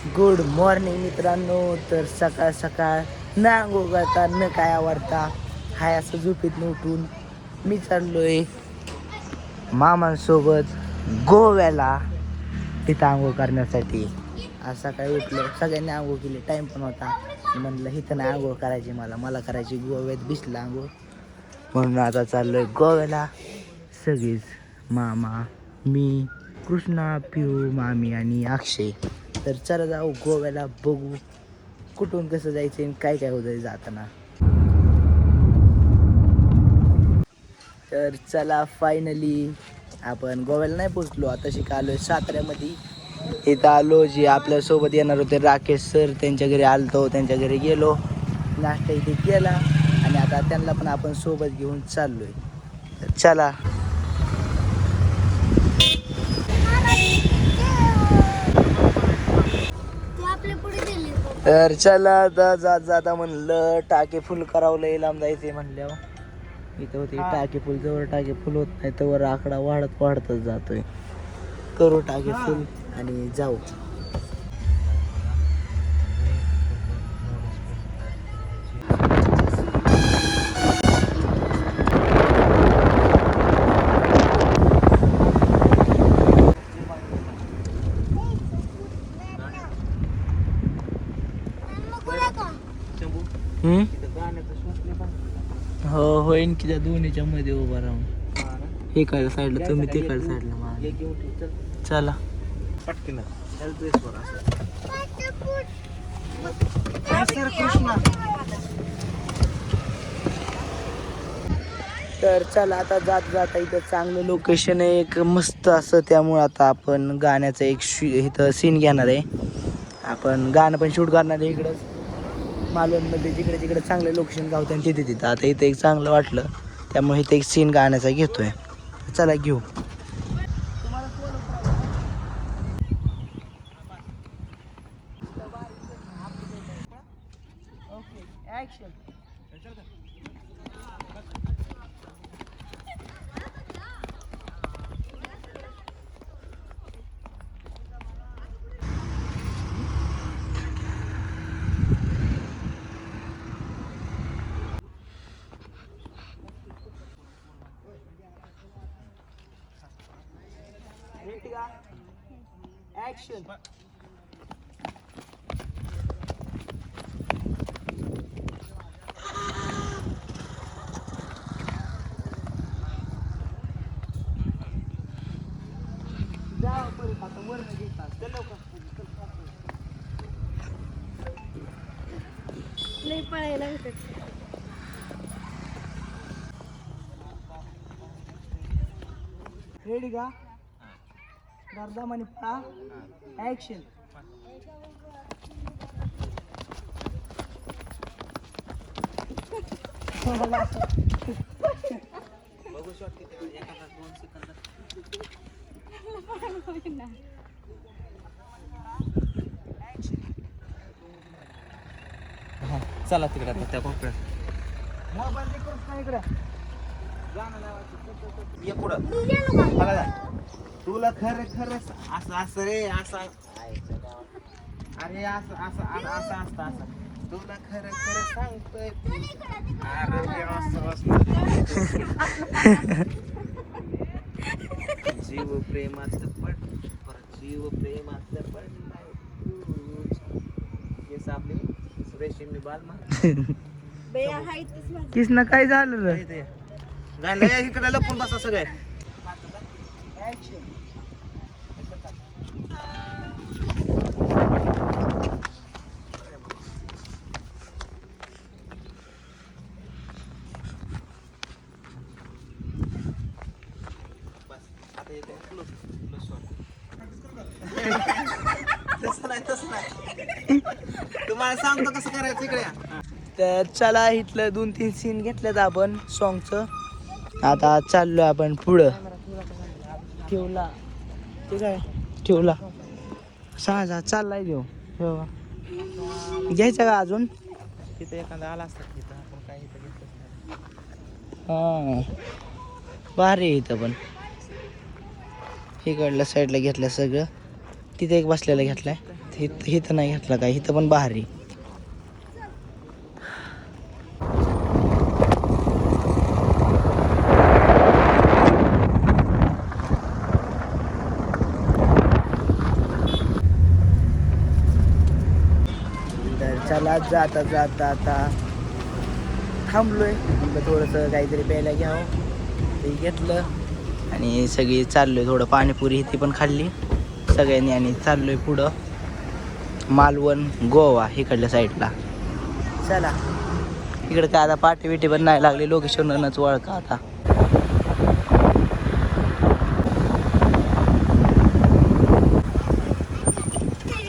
Good morning मित्रांनो. तर सकाळ सकाळ न आंघोळ करता न काय आवडता हाय असं झोपेतून उठून मी चाललोय मामांसोबत गोव्याला तिथं आंघोळ करण्यासाठी. आज सकाळी उठलो, सगळ्यांनी आंघोळ केली, टाईम पण होता. म्हणलं इथं नाही आंघोळ करायची, मला करायची गोव्यात बिचला आंघोळ. म्हणून आता चाललोय गोव्याला. सगळीच मामा, मी, कृष्णा, पिऊ, मामी आणि अक्षय. तर चला जाऊ गोव्याला, बघू कुठून कसं जायचं आणि काय काय होतं जाताना. तर चला फायनली आपण गोव्याला नाही पोचलो. आता शिकालोय साताऱ्यामध्ये. इथं आलो, जे आपल्यासोबत येणार होते राकेश सर त्यांच्या घरी आलतो, त्यांच्या घरी गेलो, नाश्ता इथे केला आणि आता त्यांना पण आपण सोबत घेऊन चाललोय. तर चला. तर चला आता जाता म्हणलं टाके फुल करावं, लई लांब जायचे म्हणल्यावर. इथं होते टाके फुल, जवळ टाके फुल होत नाही तर आकडा वाढतच जातोय. करू टाके फुल आणि जाऊ. हो होईन की, त्या दोन्हीच्या मध्ये उभा राहून हे काय साईडला तुम्ही ते काय साईडला. चला पटकन. तर चला आता जाता इथं चांगलं लोकेशन आहे एक मस्त असं, त्यामुळे आता आपण गाण्याचं एक इथं सीन घेणार आहे. आपण गाणं पण शूट करणार आहे इकडंच मालवणमध्ये. जिकडे चांगले लोकेशन गावते आणि तिथं आता इथं एक चांगलं वाटलं, त्यामुळे इथं एक सीन गाण्याचा घेतोय. चला घेऊ. ऍक्शन. नाही पळायला रेडी का? गर्दाम आणि पळा. ऍक्शन. बघू शकते एखादा 2 सेकंद. चला तिकडे आता त्या कोपऱ्यात. मोबाईल करून काय इकडे गाणं लावायचं. ये पुढं मला जा. तुला खरं असं असं रे, असं अरे असं असं असं असतं असं. तुला खरं सांगतोय. अरे असं जीव प्रेमात जीव प्रेमात केस आपले रेशीमनी बाल किसना काय झालं रे? इकडे लपून बसा सगळे. तसं नाही तुम्हाला सांगतो कसं करायचं इकडे. तर चला इथलं 2-3 सीन घेतलेत आपण सॉन्गचं. आता चाललो आपण पुढं. ठेवला ठीक आहे, ठेवला सहा चाललाय देऊ. घ्यायचं का अजून? तिथं एखादा आला असतात तिथं आपण काही इथं घेतलं. हां भारी आहे इथं पण. इकडल्या साईडला घेतलं सगळं. तिथे एक बसलेला घेतलाय. इथं नाही घेतला काय, इथं पण भारी. तर चला जाता जाता आता थांबलोय, थोडंसं काहीतरी प्यायला घ्यावं ते घेतलं आणि सगळी चाललोय. थोडं पाणीपुरी ती पण खाल्ली सगळ्यांनी आणि चाललोय पुढं मालवण गोवा इकडल्या साईडला. चला इकडे काय आता पाठी बिटी पण नाही लागली, लोकेशनच ओळखा आता.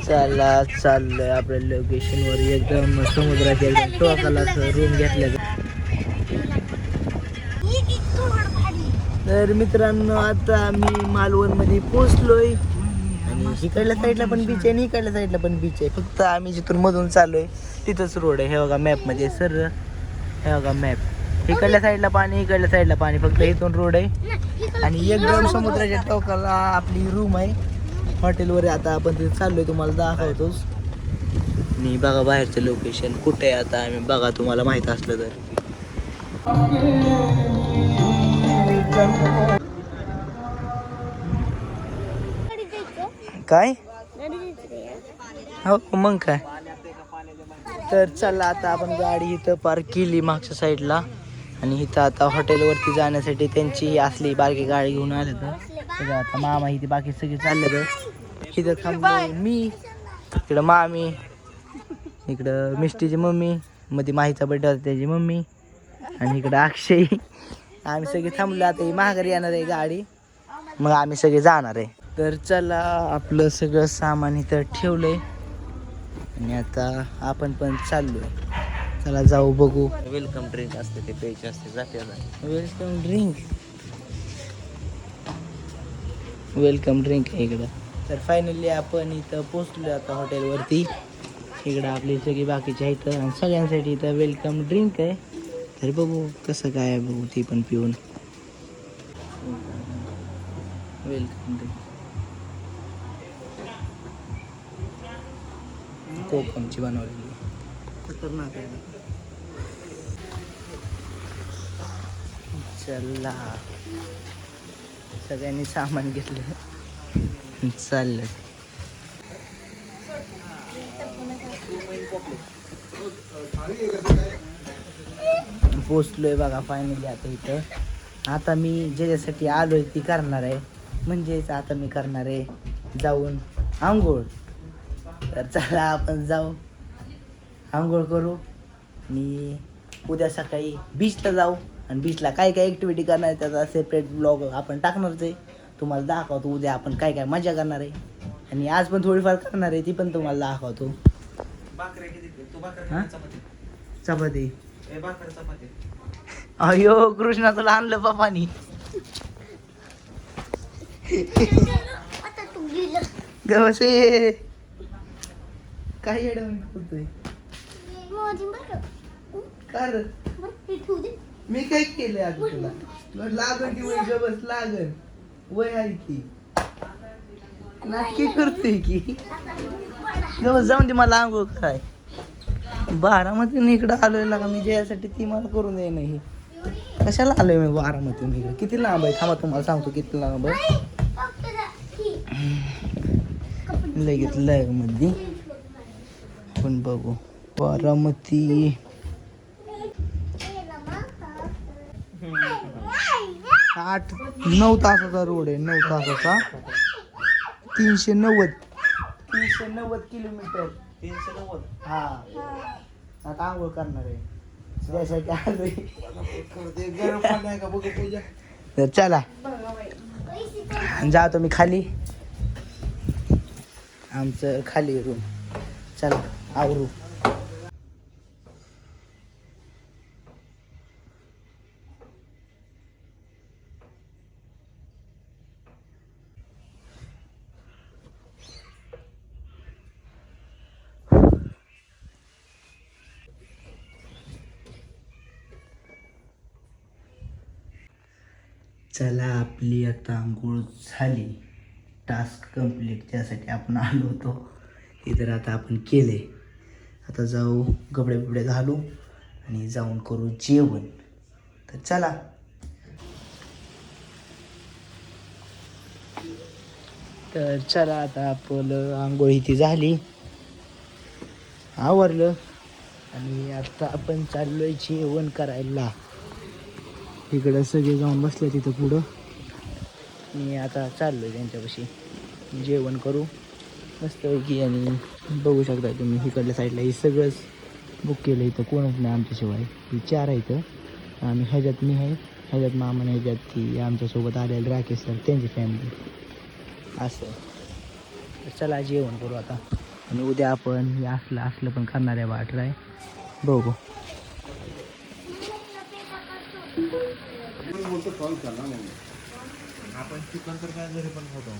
चला चाललोय आपल्या लोकेशनवर, एकदम समुद्राच्या एकदम टोकाला रूम घेतल्या. तर मित्रांनो आता मी मालवणमध्ये पोचलोय आणि इकडल्या साईडला पण बीच आहे आणि इकडल्या साईडला पण बीच आहे. फक्त आम्ही जिथून मधून चाललोय तिथंच रोड आहे. हे बघा मॅपमध्ये सर, हे बघा मॅप, इकडल्या साईडला पाणी इकडल्या साईडला पाणी, फक्त इथून रोड आहे आणि एकदम समुद्राच्या टोकाला आपली रूम आहे. हॉटेलवर आता आपण तिथे चाललोय, तुम्हाला दाखवतोच. आणि बघा बाहेरचं लोकेशन कुठे आहे आता आम्ही, बघा तुम्हाला माहित असलं तर. काय हो मग काय. तर चला आता आपण गाडी इथं पार्क केली मागच्या साईडला आणि इथं आता हॉटेलवरती जाण्यासाठी त्यांची असली बारकी गाडी घेऊन आले. तर आता मामा इथे बाकी सगळे चालले. तर इथं थांबलो मी, इकडं मामी, इकडं मिष्टीची मम्मी, मध्ये माहीचा बड्डे होता त्याची मम्मी आणि इकडं अक्षय. आम्ही सगळे थांबलो. आता ही माघारी येणार आहे गाडी, मग आम्ही सगळे जाणार आहे. तर चला आपलं सगळं सामान इथं ठेवलंय आणि आता आपण पण चाललोय. चला जाऊ बघू. वेलकम ड्रिंक असते ते प्यायचे असते, जाते वेलकम ड्रिंक, वेलकम ड्रिंक आहे इकडं. तर फायनली आपण इथं पोचलो आता हॉटेलवरती. इकडं आपली सगळी बाकीची आहेत आणि सगळ्यांसाठी इथं वेलकम ड्रिंक आहे. तर बघू कसं काय आहे, बघू ती पण पिऊन. वेलकम ड्रिंक कोकमची बनवलेली, खतरनाक आहे. चला सगळ्यांनी सामान घेतलं, चाललं. पोचलोय बघा फायनली आता इथं. आता मी ज्याच्यासाठी आलोय ती करणार आहे, म्हणजेच आता मी करणार आहे जाऊन आंघोळ. तर चला आपण जाऊ आंघोळ करू आणि उद्या सकाळी बीचला जाऊ आणि बीचला काय काय ॲक्टिव्हिटी करणार आहे त्याचा सेपरेट ब्लॉग आपण टाकणारच आहे. तुम्हाला दाखवतो उद्या आपण काय काय मजा करणार आहे आणि आज पण थोडीफार करणार आहे, ती पण तुम्हाला दाखवतो. चपाती, अयो कृष्णा तुला आणलं पप्पानी. गवसे काय येडवणी बोलतोय. कर मी काय केलंय आता तुला, लागन की वय गबस लागन वय आहे की नाटकी करतोय की. गबस जाऊन दे मला आंघोळ काय. बारामतीतून इकडं आलोय लागा मी ज्यासाठी ती मला करून दे नाही. कशाला आलोय मी बारामतीतून इकडे, किती लांब आहे थांबा तुम्हाला सांगतो किती लांब आहे. लगेच लग मध्ये पण बघू बारामती 8-9 तासाचा रोड आहे, 9 तासाचा 390 किलोमीटर. 390. हा आता आंघोळ करणार आहे त्यासाठी आलोय. तर चला जातो मी खाली, आमचं खाली रूम. चला आवरू. चला आपली आता आंघोळ झाली, टास्क कंप्लीट, त्यासाठी आपण आलो होतो हे तर आता आपण केले. आता जाऊ कपडे बिपडे घालू आणि जाऊन करू जेवण. तर चला. तर चला आता आपलं आंघोळी ती झाली, आवरलं आणि आता आपण चाललोय जेवण करायला. इकडं सगळे जाऊन बसले तिथं पुढं. मी आता चाललोय त्यांच्यापाशी, जेवण करू मस्तपैकी. आणि बघू शकता तुम्ही इकडल्या साईडला हे सगळंच बुक केलं. इथं कोणच नाही आमच्याशिवाय. ही 4 आहे इथं. आम्ही ह्याच्यात मी आहे, ह्याच्यात मामा, ह्याच्यात ती आमच्यासोबत आलेले राकेश सर त्यांची फॅमिली असं. चला जेवण करू आता. आणि उद्या आपण हे असलं पण करणार आहे बा ट्राय. बघू. आपण चिकन तर काय घरी पण खातो.